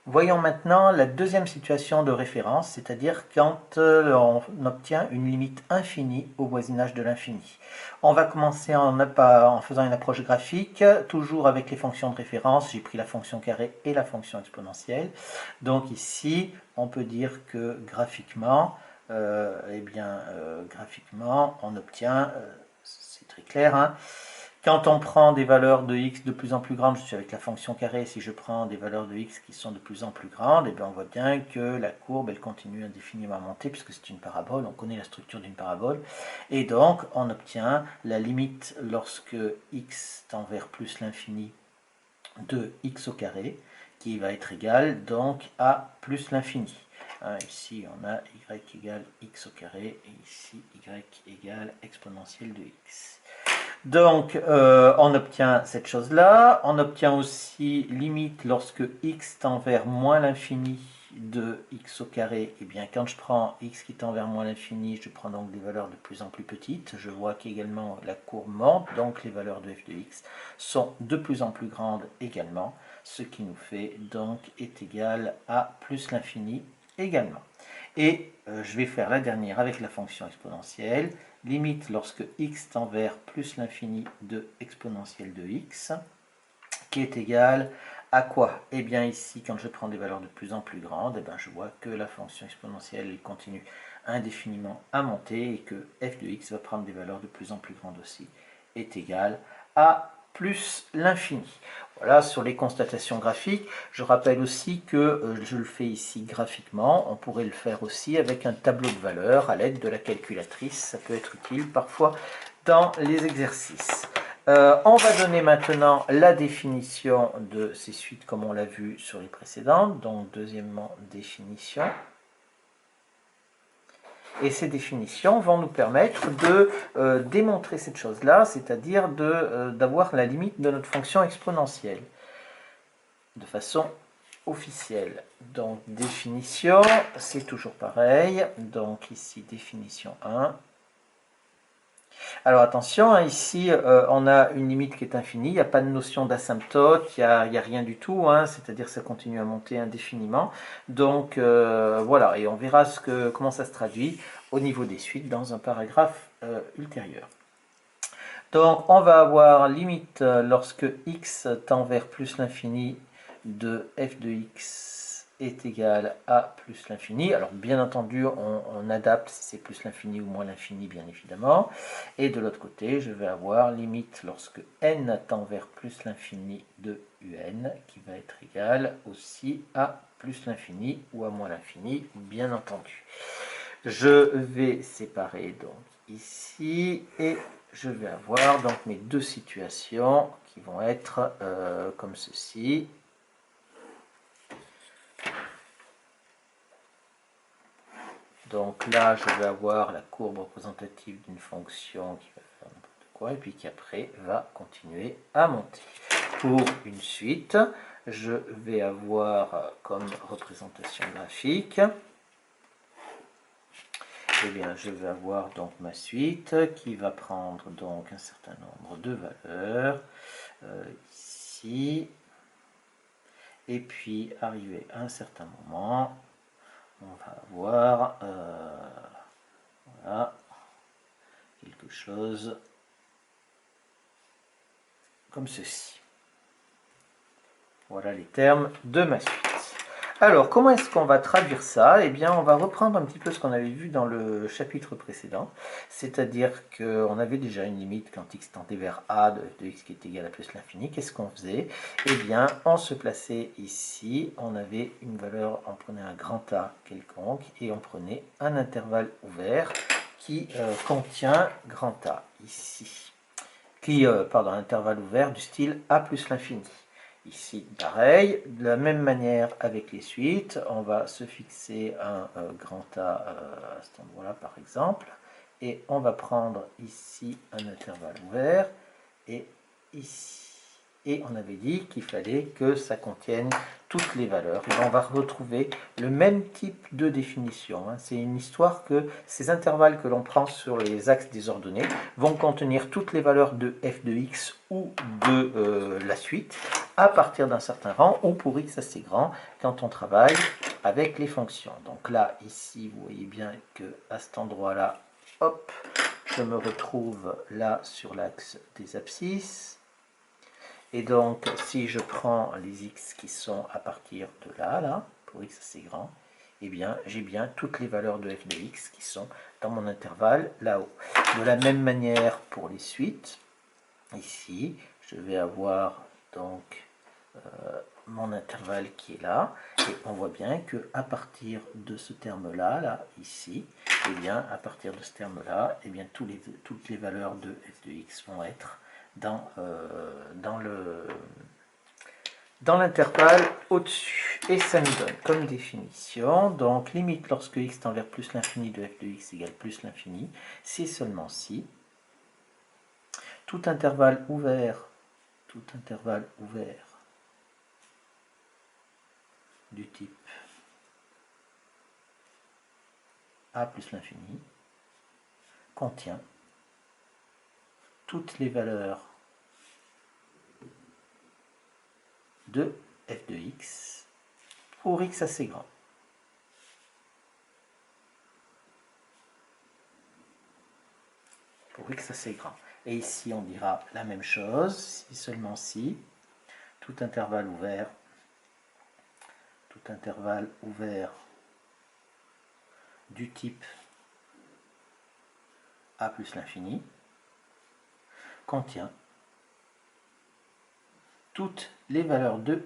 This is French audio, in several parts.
Voyons maintenant la deuxième situation de référence, c'est-à-dire quand on obtient une limite infinie au voisinage de l'infini. On va commencer en faisant une approche graphique, toujours avec les fonctions de référence. J'ai pris la fonction carré et la fonction exponentielle. Donc ici, on peut dire que graphiquement, graphiquement on obtient, c'est très clair, hein. Quand on prend des valeurs de x de plus en plus grandes, je suis avec la fonction carré, si je prends des valeurs de x qui sont de plus en plus grandes, et bien on voit bien que la courbe elle continue indéfiniment à monter puisque c'est une parabole, on connaît la structure d'une parabole, et donc on obtient la limite lorsque x tend vers plus l'infini de x au carré, qui va être égal donc à plus l'infini. Ici on a y égale x au carré, et ici y égale exponentielle de x. Donc, on obtient cette chose-là. On obtient aussi limite lorsque x tend vers moins l'infini de x au carré. Et bien, quand je prends x qui tend vers moins l'infini, je prends donc des valeurs de plus en plus petites. Je vois qu'également la courbe monte, donc les valeurs de f de x sont de plus en plus grandes également, ce qui nous fait donc est égal à plus l'infini également. Et je vais faire la dernière avec la fonction exponentielle. Limite lorsque x tend vers plus l'infini de exponentielle de x, qui est égal à quoi? Eh bien ici, quand je prends des valeurs de plus en plus grandes, eh bien, je vois que la fonction exponentielle continue indéfiniment à monter et que f de x va prendre des valeurs de plus en plus grandes aussi, est égal à plus l'infini. Voilà, sur les constatations graphiques, je rappelle aussi que je le fais ici graphiquement, on pourrait le faire aussi avec un tableau de valeurs à l'aide de la calculatrice, ça peut être utile parfois dans les exercices. On va donner maintenant la définition de ces suites comme on l'a vu sur les précédentes, donc deuxièmement définition. Et ces définitions vont nous permettre de démontrer cette chose-là, c'est-à-dire d'avoir la limite de notre fonction exponentielle de façon officielle. Donc définition, c'est toujours pareil. Donc ici définition 1. Alors attention, hein, ici on a une limite qui est infinie, il n'y a pas de notion d'asymptote, il n'y a rien du tout, hein, c'est-à-dire ça continue à monter indéfiniment. Donc voilà, et on verra comment ça se traduit au niveau des suites dans un paragraphe ultérieur. Donc on va avoir limite lorsque x tend vers plus l'infini de f de x est égal à plus l'infini. Alors bien entendu, on adapte si c'est plus l'infini ou moins l'infini, bien évidemment. Et de l'autre côté, je vais avoir limite lorsque n tend vers plus l'infini de un, qui va être égal aussi à plus l'infini ou à moins l'infini, bien entendu. Je vais séparer donc ici et je vais avoir donc mes deux situations qui vont être comme ceci. Donc là, je vais avoir la courbe représentative d'une fonction qui va faire n'importe quoi et puis qui après va continuer à monter. Pour une suite, je vais avoir comme représentation graphique, eh bien, je vais avoir donc ma suite qui va prendre donc un certain nombre de valeurs ici, et puis arriver à un certain moment, on va avoir voilà, quelque chose comme ceci. Voilà les termes de ma suite. Alors, comment est-ce qu'on va traduire ça? Eh bien, on va reprendre un petit peu ce qu'on avait vu dans le chapitre précédent, c'est-à-dire qu'on avait déjà une limite quand x tendait vers a de f de x qui est égal à plus l'infini. Qu'est-ce qu'on faisait? Eh bien, on se plaçait ici, on avait une valeur, on prenait un grand A quelconque et on prenait un intervalle ouvert qui contient grand A ici, pardon, un intervalle ouvert du style a plus l'infini. Ici, pareil, de la même manière avec les suites, on va se fixer un grand A à cet endroit-là par exemple, et on va prendre ici un intervalle ouvert, et ici. et on avait dit qu'il fallait que ça contienne toutes les valeurs. Et on va retrouver le même type de définition. C'est une histoire que ces intervalles que l'on prend sur les axes des ordonnées vont contenir toutes les valeurs de f de x ou de la suite à partir d'un certain rang ou pour x assez grand quand on travaille avec les fonctions. Donc là, ici, vous voyez bien que à cet endroit-là, hop, je me retrouve là sur l'axe des abscisses. Et donc, si je prends les x qui sont à partir de là, pour x assez grand, eh bien, j'ai bien toutes les valeurs de f de x qui sont dans mon intervalle là-haut. De la même manière pour les suites, ici, je vais avoir donc mon intervalle qui est là, et on voit bien que à partir de ce terme-là, là, ici, eh bien, à partir de ce terme-là, eh bien, toutes les valeurs de f de x vont être dans l'intervalle au-dessus. Et ça nous donne comme définition, donc limite lorsque x tend vers plus l'infini de f de x égale plus l'infini, c'est seulement si tout intervalle ouvert du type a plus l'infini contient toutes les valeurs de f de x pour x assez grand. Pour x assez grand. Et ici, on dira la même chose, si seulement si tout intervalle ouvert du type a plus l'infini contient toutes les valeurs de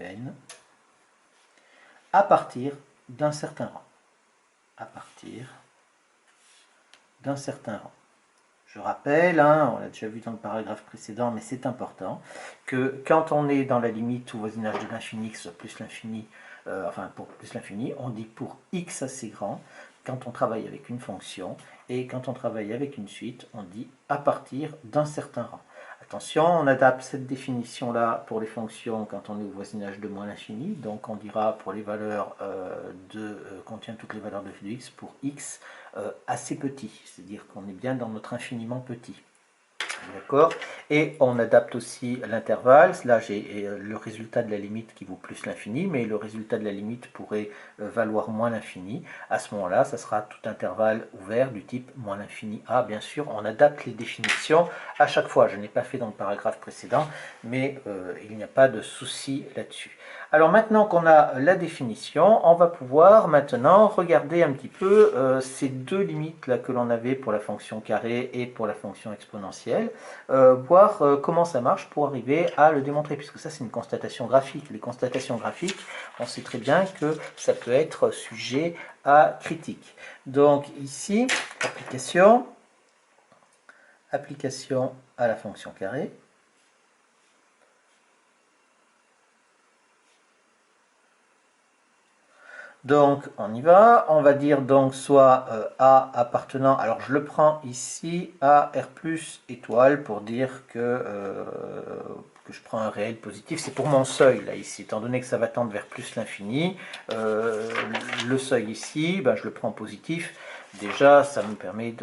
un à partir d'un certain rang. Je rappelle, on l'a déjà vu dans le paragraphe précédent, mais c'est important, que quand on est dans la limite au voisinage de l'infini, que ce soit plus l'infini, pour plus l'infini, on dit pour x assez grand, quand on travaille avec une fonction, et quand on travaille avec une suite, on dit à partir d'un certain rang. Attention, on adapte cette définition-là pour les fonctions quand on est au voisinage de moins l'infini, donc on dira pour les valeurs contient toutes les valeurs de f de x pour x assez petit, c'est-à-dire qu'on est bien dans notre infiniment petit. D'accord. Et on adapte aussi l'intervalle. Là, j'ai le résultat de la limite qui vaut plus l'infini, mais le résultat de la limite pourrait valoir moins l'infini. À ce moment-là, ça sera tout intervalle ouvert du type moins l'infini a. Bien sûr, on adapte les définitions à chaque fois. Je n'ai pas fait dans le paragraphe précédent, mais il n'y a pas de souci là-dessus. Alors maintenant qu'on a la définition, on va pouvoir maintenant regarder un petit peu ces deux limites là que l'on avait pour la fonction carré et pour la fonction exponentielle, voir comment ça marche pour arriver à le démontrer, puisque ça c'est une constatation graphique. Les constatations graphiques, on sait très bien que ça peut être sujet à critique. Donc ici, application à la fonction carré. Donc, on y va. On va dire donc soit A appartenant, alors je le prends ici, A R plus étoile pour dire que je prends un réel positif. C'est pour mon seuil, là, ici. Étant donné que ça va tendre vers plus l'infini, le seuil ici, je le prends positif. Déjà, ça me permet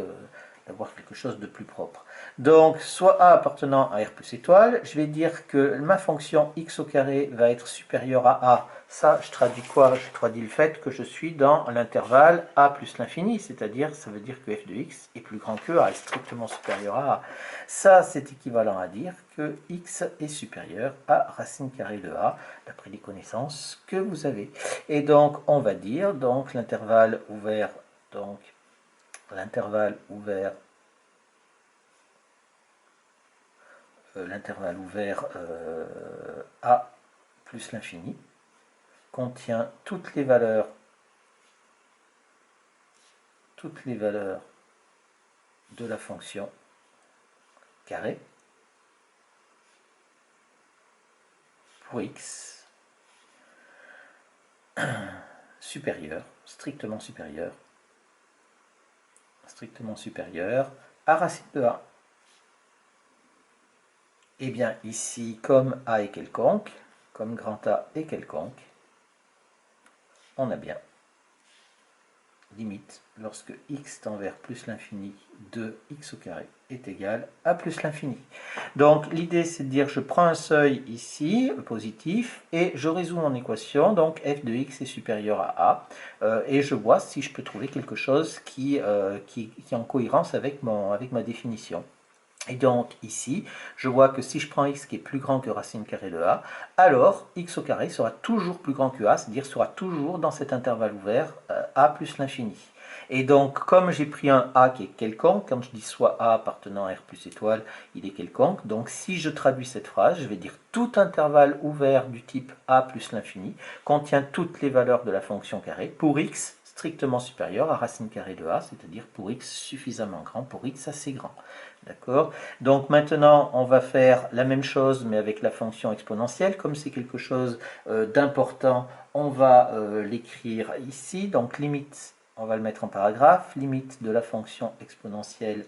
d'avoir quelque chose de plus propre. Donc, soit A appartenant à R plus étoile, je vais dire que ma fonction x au carré va être supérieure à A. Ça, je traduis quoi? Je traduis le fait que je suis dans l'intervalle A plus l'infini, c'est-à-dire, ça veut dire que f de x est plus grand que A, est strictement supérieur à A. Ça, c'est équivalent à dire que x est supérieur à racine carrée de A, d'après les connaissances que vous avez. Et donc, on va dire, donc, l'intervalle ouvert, A plus l'infini contient toutes les valeurs de la fonction carré pour x supérieur, strictement supérieur à racine de A. Eh bien ici, comme A est quelconque, comme grand A est quelconque, on a bien limite lorsque x tend vers plus l'infini de x au carré est égal à plus l'infini. Donc l'idée c'est de dire je prends un seuil ici, positif, et je résous mon équation, donc f de x est supérieur à a, et je vois si je peux trouver quelque chose qui est en cohérence avec ma définition. Et donc ici, je vois que si je prends x qui est plus grand que racine carrée de a, alors x au carré sera toujours plus grand que a, c'est-à-dire sera toujours dans cet intervalle ouvert a plus l'infini. Et donc, comme j'ai pris un a qui est quelconque, quand je dis soit a appartenant à r plus étoile, il est quelconque. Donc, si je traduis cette phrase, je vais dire tout intervalle ouvert du type a plus l'infini contient toutes les valeurs de la fonction carrée pour x strictement supérieur à racine carrée de a, c'est-à-dire pour x suffisamment grand, pour x assez grand. D'accord? Donc maintenant, on va faire la même chose, mais avec la fonction exponentielle. Comme c'est quelque chose d'important, on va l'écrire ici. Donc limite, on va le mettre en paragraphe, limite de la fonction exponentielle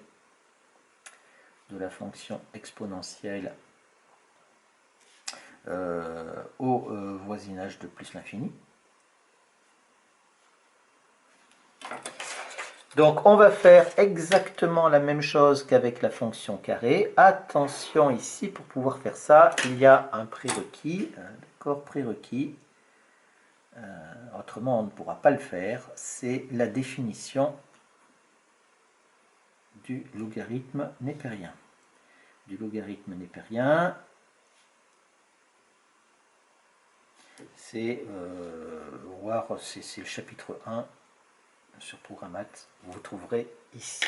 au voisinage de plus l'infini. Donc on va faire exactement la même chose qu'avec la fonction carrée. Attention ici, pour pouvoir faire ça, il y a un prérequis, d'accord, prérequis, autrement on ne pourra pas le faire, c'est la définition du logarithme népérien. Du logarithme népérien, c'est le chapitre 1 sur Programmat, vous trouverez ici.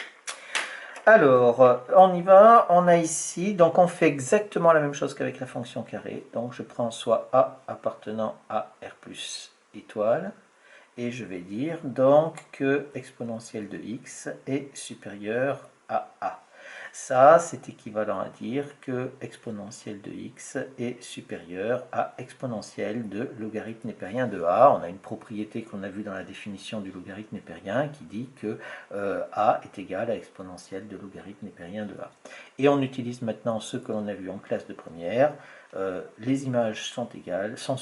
Alors, on y va, on a ici, donc on fait exactement la même chose qu'avec la fonction carrée. Donc je prends soit a appartenant à r plus étoile, et je vais dire donc que exponentielle de x est supérieure à a. Ça, c'est équivalent à dire que exponentielle de x est supérieure à exponentielle de logarithme népérien de a. On a une propriété qu'on a vue dans la définition du logarithme népérien qui dit que a est égal à exponentielle de logarithme népérien de a. Et on utilise maintenant ce que l'on a vu en classe de première. Les images sont égales, sont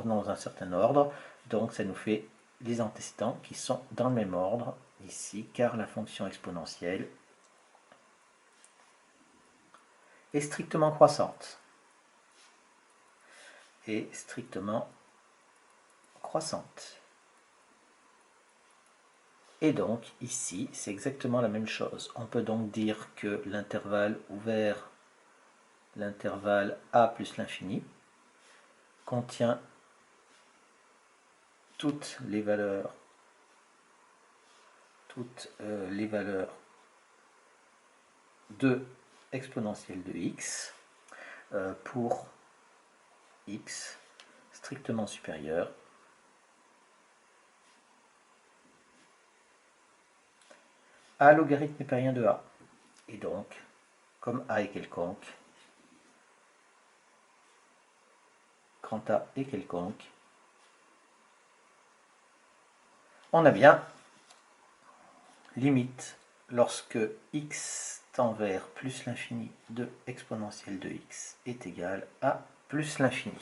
dans un certain ordre, donc ça nous fait les antécédents qui sont dans le même ordre ici, car la fonction exponentielle est strictement croissante. Est strictement croissante. Et donc, ici, c'est exactement la même chose. On peut donc dire que l'intervalle ouvert, l'intervalle a plus l'infini, contient toutes les valeurs de exponentielle de x pour x strictement supérieur à logarithme népérien de a. Et donc, comme a est quelconque, grand A est quelconque, on a bien limite lorsque x tend vers plus l'infini de exponentielle de x est égal à plus l'infini.